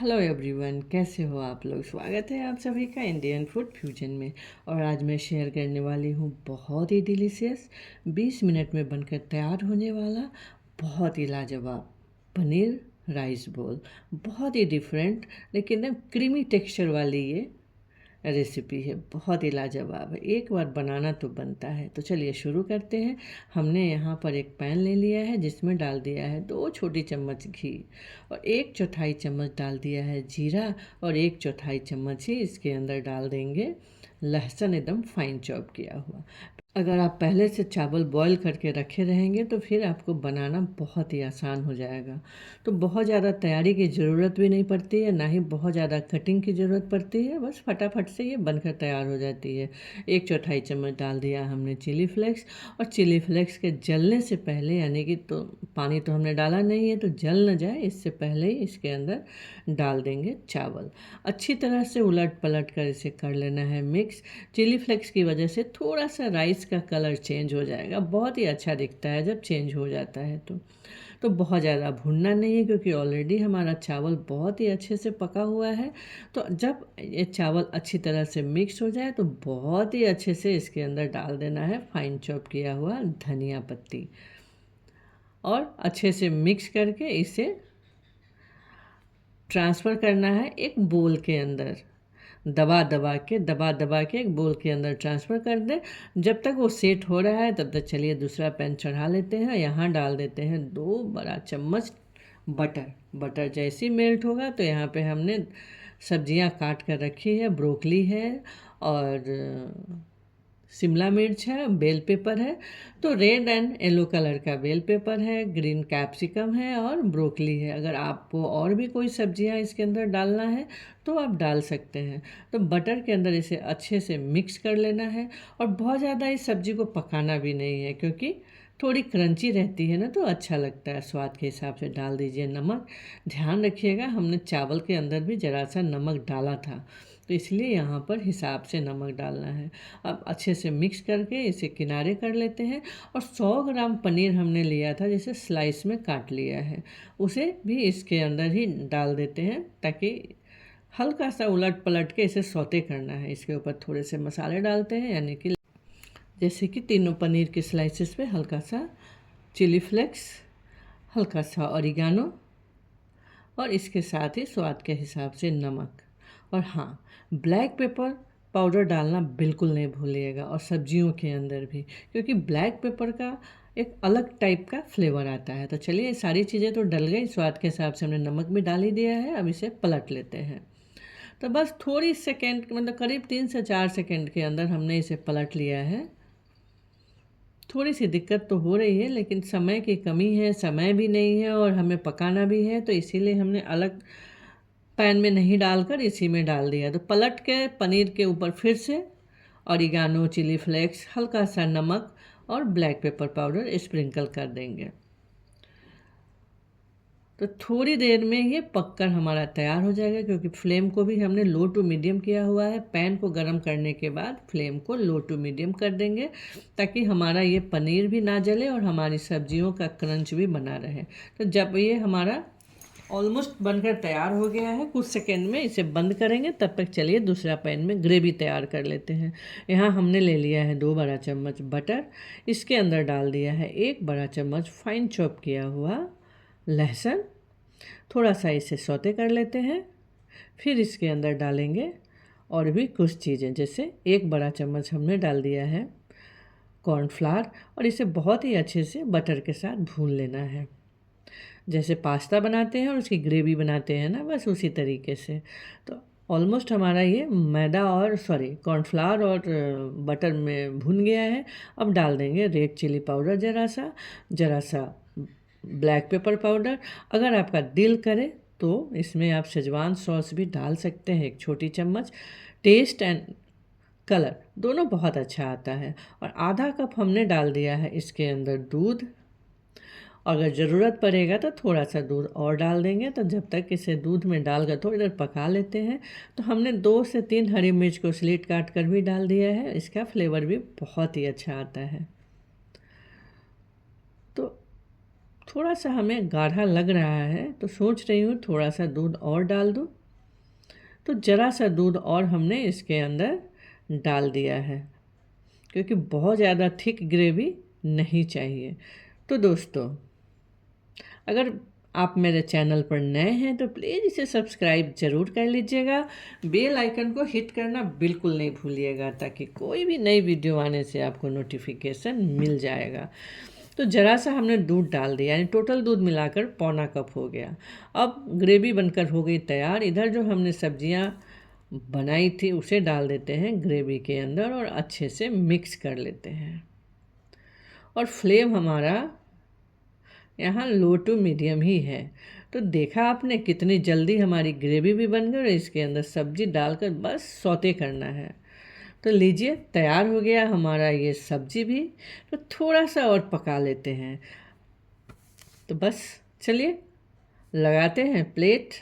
Hello everyone, कैसे हो आप लोग। स्वागत है आप सभी का इंडियन फूड फ्यूजन में। और आज मैं शेयर करने वाली हूँ बहुत ही डिलीशियस 20 मिनट में बनकर तैयार होने वाला बहुत ही लाजवाब पनीर राइस बोल। बहुत ही डिफरेंट लेकिन ना क्रीमी टेक्सचर वाली ये रेसिपी है, बहुत ही लाजवाब है। एक बार बनाना तो बनता है। तो चलिए शुरू करते हैं। हमने यहाँ पर एक पैन ले लिया है जिसमें डाल दिया है 2 छोटी चम्मच घी और 1/4 चम्मच डाल दिया है जीरा और 1/4 चम्मच ही इसके अंदर डाल देंगे लहसुन एकदम फाइन चॉप किया हुआ। अगर आप पहले से चावल बॉईल करके रखे रहेंगे तो फिर आपको बनाना बहुत ही आसान हो जाएगा। तो बहुत ज़्यादा तैयारी की ज़रूरत भी नहीं पड़ती है, ना ही बहुत ज़्यादा कटिंग की ज़रूरत पड़ती है। बस फटाफट से ये बनकर तैयार हो जाती है। 1/4 चम्मच डाल दिया हमने चिली फ्लेक्स। और चिली फ्लेक्स के जलने से पहले, यानी कि तो पानी तो हमने डाला नहीं है तो जल न जाए, इससे पहले ही इसके अंदर डाल देंगे चावल। अच्छी तरह से उलट पलट कर इसे कर लेना है मिक्स। चिली फ्लेक्स की वजह से थोड़ा सा राइस का कलर चेंज हो जाएगा, बहुत ही अच्छा दिखता है जब चेंज हो जाता है। तो बहुत ज़्यादा भूनना नहीं है क्योंकि ऑलरेडी हमारा चावल बहुत ही अच्छे से पका हुआ है। तो जब ये चावल अच्छी तरह से मिक्स हो जाए तो बहुत ही अच्छे से इसके अंदर डाल देना है फाइन चॉप किया हुआ धनिया पत्ती और अच्छे से मिक्स करके इसे ट्रांसफ़र करना है एक बोल के अंदर। दबा दबा के एक बोल के अंदर ट्रांसफ़र कर दें। जब तक वो सेट हो रहा है तब तक चलिए दूसरा पैन चढ़ा लेते हैं। यहाँ डाल देते हैं 2 बड़ा चम्मच बटर। बटर जैसे ही मेल्ट होगा तो यहाँ पे हमने सब्जियाँ काट कर रखी है। ब्रोकली है और शिमला मिर्च है, बेल पेपर है। तो रेड एंड येलो कलर का बेल पेपर है, ग्रीन कैप्सिकम है और ब्रोकली है। अगर आपको और भी कोई सब्जियां इसके अंदर डालना है तो आप डाल सकते हैं। तो बटर के अंदर इसे अच्छे से मिक्स कर लेना है और बहुत ज़्यादा इस सब्ज़ी को पकाना भी नहीं है क्योंकि थोड़ी क्रंची रहती है ना, तो अच्छा लगता है। स्वाद के हिसाब से डाल दीजिए नमक। ध्यान रखिएगा, हमने चावल के अंदर भी ज़रा सा नमक डाला था, तो इसलिए यहाँ पर हिसाब से नमक डालना है। अब अच्छे से मिक्स करके इसे किनारे कर लेते हैं। और 100 ग्राम पनीर हमने लिया था जिसे स्लाइस में काट लिया है, उसे भी इसके अंदर ही डाल देते हैं ताकि हल्का सा उलट पलट के इसे सौते करना है। इसके ऊपर थोड़े से मसाले डालते हैं, यानी कि जैसे कि तीनों पनीर के स्लाइसेस पे हल्का सा चिली फ्लेक्स, हल्का सा ऑरिगानो और इसके साथ ही स्वाद के हिसाब से नमक। और हाँ, ब्लैक पेपर पाउडर डालना बिल्कुल नहीं भूलिएगा, और सब्जियों के अंदर भी, क्योंकि ब्लैक पेपर का एक अलग टाइप का फ्लेवर आता है। तो चलिए, ये सारी चीज़ें तो डल गई। स्वाद के हिसाब से हमने नमक भी डाल ही दिया है। अब इसे पलट लेते हैं। तो बस थोड़ी सेकेंड, मतलब करीब 3 से 4 सेकेंड के अंदर हमने इसे पलट लिया है। थोड़ी सी दिक्कत तो हो रही है लेकिन समय की कमी है, समय भी नहीं है और हमें पकाना भी है, तो इसीलिए हमने अलग पैन में नहीं डालकर इसी में डाल दिया। तो पलट के पनीर के ऊपर फिर से ऑरिगानो, चिली फ्लेक्स, हल्का सा नमक और ब्लैक पेपर पाउडर स्प्रिंकल कर देंगे। तो थोड़ी देर में ये पककर हमारा तैयार हो जाएगा, क्योंकि फ्लेम को भी हमने लो टू मीडियम किया हुआ है। पैन को गर्म करने के बाद फ्लेम को लो टू मीडियम कर देंगे ताकि हमारा ये पनीर भी ना जले और हमारी सब्जियों का क्रंच भी बना रहे। तो जब ये हमारा ऑलमोस्ट बनकर तैयार हो गया है, कुछ सेकेंड में इसे बंद करेंगे। तब तक चलिए दूसरा पैन में ग्रेवी तैयार कर लेते हैं। यहाँ हमने ले लिया है 2 बड़ा चम्मच बटर। इसके अंदर डाल दिया है 1 बड़ा चम्मच फाइन चॉप किया हुआ लहसुन। थोड़ा सा इसे सौते कर लेते हैं। फिर इसके अंदर डालेंगे और भी कुछ चीज़ें, जैसे 1 बड़ा चम्मच हमने डाल दिया है कॉर्नफ्लावर, और इसे बहुत ही अच्छे से बटर के साथ भून लेना है। जैसे पास्ता बनाते हैं और उसकी ग्रेवी बनाते हैं ना, बस उसी तरीके से। तो ऑलमोस्ट हमारा ये मैदा और कॉर्नफ्लावर और बटर में भुन गया है। अब डाल देंगे रेड चिली पाउडर ज़रा सा ब्लैक पेपर पाउडर। अगर आपका दिल करे तो इसमें आप शेजवान सॉस भी डाल सकते हैं, 1 छोटी चम्मच। टेस्ट एंड कलर दोनों बहुत अच्छा आता है। और आधा कप हमने डाल दिया है इसके अंदर दूध। अगर ज़रूरत पड़ेगा तो थोड़ा सा दूध और डाल देंगे। तो जब तक इसे दूध में डालकर थोड़ी देर पका लेते हैं, तो हमने 2 से 3 हरी मिर्च को स्लिट काट कर भी डाल दिया है। इसका फ्लेवर भी बहुत ही अच्छा आता है। तो थोड़ा सा हमें गाढ़ा लग रहा है तो सोच रही हूँ थोड़ा सा दूध और डाल दूँ। तो ज़रा सा दूध और हमने इसके अंदर डाल दिया है, क्योंकि बहुत ज़्यादा थिक ग्रेवी नहीं चाहिए। तो दोस्तों, अगर आप मेरे चैनल पर नए हैं तो प्लीज़ इसे सब्सक्राइब ज़रूर कर लीजिएगा। बेल आइकन को हिट करना बिल्कुल नहीं भूलिएगा, ताकि कोई भी नई वीडियो आने से आपको नोटिफिकेशन मिल जाएगा। तो ज़रा सा हमने दूध डाल दिया, यानी टोटल दूध मिलाकर पौना कप हो गया। अब ग्रेवी बनकर हो गई तैयार। इधर जो हमने सब्जियां बनाई थी उसे डाल देते हैं ग्रेवी के अंदर और अच्छे से मिक्स कर लेते हैं। और फ्लेम हमारा यहाँ लो टू मीडियम ही है। तो देखा आपने कितनी जल्दी हमारी ग्रेवी भी बन गई और इसके अंदर सब्जी डालकर बस सौते करना है। तो लीजिए, तैयार हो गया हमारा ये सब्जी भी। तो थोड़ा सा और पका लेते हैं। तो बस चलिए लगाते हैं प्लेट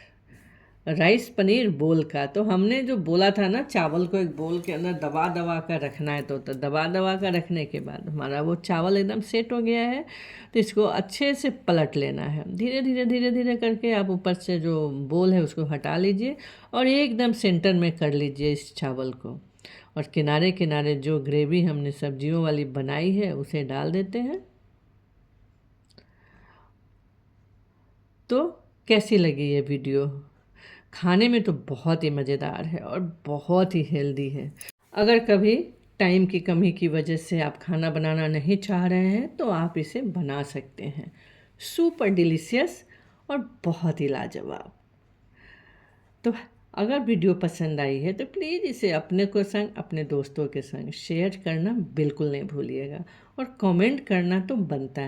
राइस पनीर बोल का। तो हमने जो बोला था ना, चावल को एक बोल के अंदर दबा दबा कर रखना है, तो दबा दबा कर रखने के बाद हमारा वो चावल एकदम सेट हो गया है। तो इसको अच्छे से पलट लेना है। धीरे धीरे धीरे धीरे करके आप ऊपर से जो बोल है उसको हटा लीजिए और एकदम सेंटर में कर लीजिए इस चावल को। और किनारे किनारे जो ग्रेवी हमने सब्जियों वाली बनाई है उसे डाल देते हैं। तो कैसी लगी ये वीडियो? खाने में तो बहुत ही मज़ेदार है और बहुत ही हेल्दी है। अगर कभी टाइम की कमी की वजह से आप खाना बनाना नहीं चाह रहे हैं तो आप इसे बना सकते हैं। सुपर डिलीशियस और बहुत ही लाजवाब। तो अगर वीडियो पसंद आई है तो प्लीज़ इसे अपने को संग अपने दोस्तों के संग शेयर करना बिल्कुल नहीं भूलिएगा। और कमेंट करना तो बनता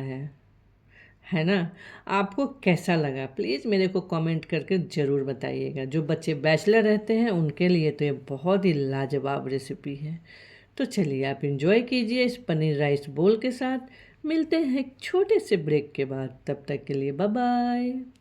है ना? आपको कैसा लगा प्लीज़ मेरे को कमेंट करके ज़रूर बताइएगा। जो बच्चे बैचलर रहते हैं उनके लिए तो ये बहुत ही लाजवाब रेसिपी है। तो चलिए आप इंजॉय कीजिए इस पनीर राइस बोल के साथ। मिलते हैं एक छोटे से ब्रेक के बाद, तब तक के लिए बाय बाय।